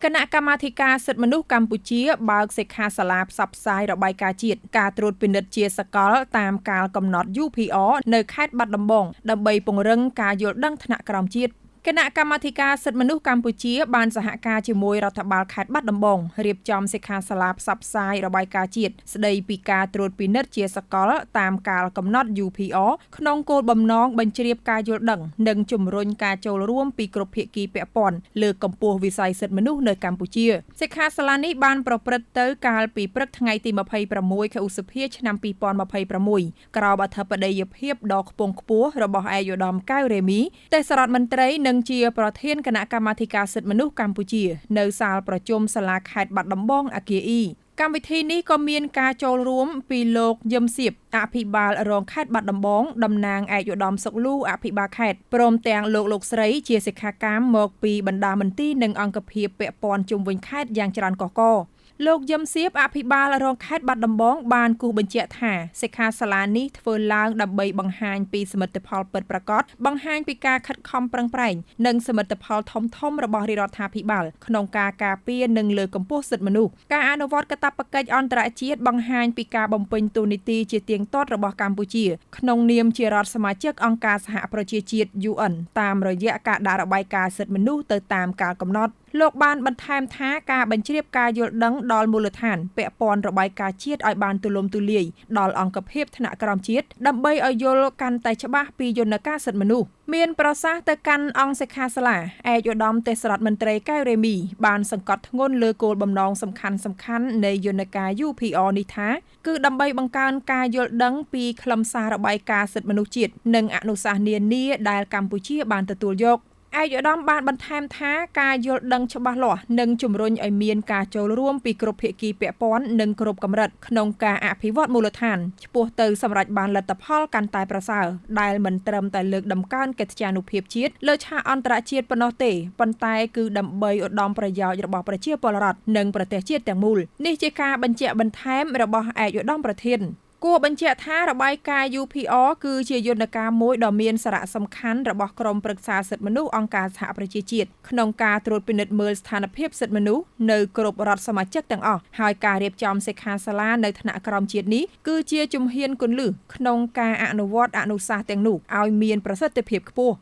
គណៈកម្មាធិការសិទ្ធិមនុស្សកម្ពុជាបើកសិក្ខាសាលាផ្សព្វផ្សាយរបាយការណ៍ជាតិការត្រួតពិនិត្យជាសកលតាមកាលកំណត់ UPR នៅខេត្តបាត់ដំបងដើម្បីពង្រឹងការយល់ដឹងថ្នាក់ក្រោមជាតិគណៈកម្មាធិការសិទ្ធិមនុស្សកម្ពុជាបានសហការជាមួយរដ្ឋបាលខេត្តបាត់ដំបងរៀបចំសិក្ខាសាលាផ្សព្វផ្សាយរបាយការណ៍ជាតិស្ដីពីការត្រួតពិនិត្យជាសកលតាមកាលកំណត់ UPR ក្នុងគោលបំណងបញ្ជ្រាបការយល់ដឹងនិងជំរុញការចូលរួមពីគ្រប់ភាគីពាក់ព័ន្ធលើកកម្ពស់វិស័យសិទ្ធិមនុស្សនៅកម្ពុជាសិក្ខាសាលានេះបានប្រព្រឹត្តទៅកាលពីព្រឹកថ្ងៃទី26 ខែឧសភា ឆ្នាំ 2026 ក្រោមអធិបតីភាពដ៏ខ្ពង់ខ្ពស់របស់ឯកឧត្តមកៅ រេមីទេសរដ្ឋមន្ត្រីនិងជាប្រធានគណៈកម្មាធិការសិទ្ធិមនុស្សកម្ពុជានៅសាលប្រជុំសាលាខេត្តបាត់ដំបងអគារ E កម្មវិធីនេះក៏មានការចូលរួមពីលោកយឹមសៀបអភិបាលរងខេត្តបាត់ដំបងតំណាងឯកឧត្តមសុកលូអភិបាលខេត្តព្រមទាំងលោកស្រីជាសិក្ខាកាមមកពីបណ្ដាមន្ទីរនិងអង្គភាពពាក់ព័ន្ធជុំវិញខេត្តយ៉ាងច្រើនកកលោកយឹមសៀបអភិបាលរងខេត្តបាត់ដំបងបានគូសបញ្ជាក់ថាសិក្ខាសាលានេះធ្វើឡើងដើម្បីបង្ហាញពីសមិទ្ធផលពិតប្រាកដបង្ហាញពីការខិតខំប្រឹងប្រែងនិងសមិទ្ធផលធំរបស់រាជរដ្ឋាភិបាលក្នុងការការពារនិងលើកកម្ពស់សិទ្ធិមនុស្សការអនុវត្តកាតព្វកិច្ចអន្តរជាតិបង្ហាញពីការបំពេញតួនាទីជាទៀងទាត់របស់កម្ពុជាក្នុងនាមជារដ្ឋសមាជិកអង្គការសហប្រជាជាតិ UN តាមរយៈការដាក់របាយការណ៍សិទ្ធិមនុស្សទៅតាមកាលកំណត់លោកបានបន្ថែមថាការបញ្ជ្រាបការយល់ដឹងដល់មូលដ្ឋានពាក់ព័ន្ធរបាយការណ៍ជាតិឲ្យបានទូលំទូលាយដល់អង្គភាពថ្នាក់ក្រោមជាតិដើម្បីឲ្យយល់កាន់តែច្បាស់ពីយន្តការសិទ្ធិមនុស្សមានប្រសាសន៍ទៅកាន់អង្គសិក្ខាសាលាឯកឧត្តមទេសរដ្ឋមន្ត្រីកៅ រេមីបានសង្កត់ធ្ងន់លើគោលបំណងសំខាន់នៃយន្តការ UPR នេះថាគឺដើម្បីបង្កើនការយល់ដឹងពីខ្លឹមសាររបាយការណ៍សិទ្ធិមនុស្សជាតិនិងអនុសាសន៍នានាដែលកម្ពុជាបានទទួលយកឯកឧត្តមបានបន្ថែមថាការយល់ដឹងច្បាស់លាស់និងជំរុញឲ្យមានការចូលរួមពីគ្រប់ភាគីពាក់ព័ន្ធនិងគ្រប់កម្រិតក្នុងការអភិវឌ្ឍមូលដ្ឋានឆ្ពោះទៅសម្រេចបានលទ្ធផលកាន់តែប្រសើរដែលមិនត្រឹមតែលើកតម្កើងកិត្តិយសភាពជាតិលើឆាកអន្តរជាតិប៉ុណ្ណោះទេប៉ុន្តែគឺដើម្បីឧត្តមប្រយោជន៍របស់ប្រជាពលរដ្ឋនិងប្រទេសជាតិទាំងមូលនេះជាការបញ្ជាក់បន្ថែមរបស់ឯកឧត្តមប្រធានគួរបញ្ជាក់ថារបាយការណ៍ UPR គឺជាយន្តការមួយដ៏មានសារៈសំខាន់របស់ក្រុមប្រឹក្សាសិទ្ធិមនុស្សអង្គការសហប្រជាជាតិក្នុងការត្រួតពិនិត្យមើលស្ថានភាពសិទ្ធិមនុស្សនៅគ្រប់រដ្ឋសមាជិកទាំងអស់ហើយការរៀបចំសិក្ខាសាលានៅថ្នាក់ក្រោមជាតិនេះគឺជាជំហានគន្លឹះក្នុងការអនុវត្តអនុសាសន៍ទាំងនោះឲ្យមានប្រសិទ្ធភាពខ្ពស់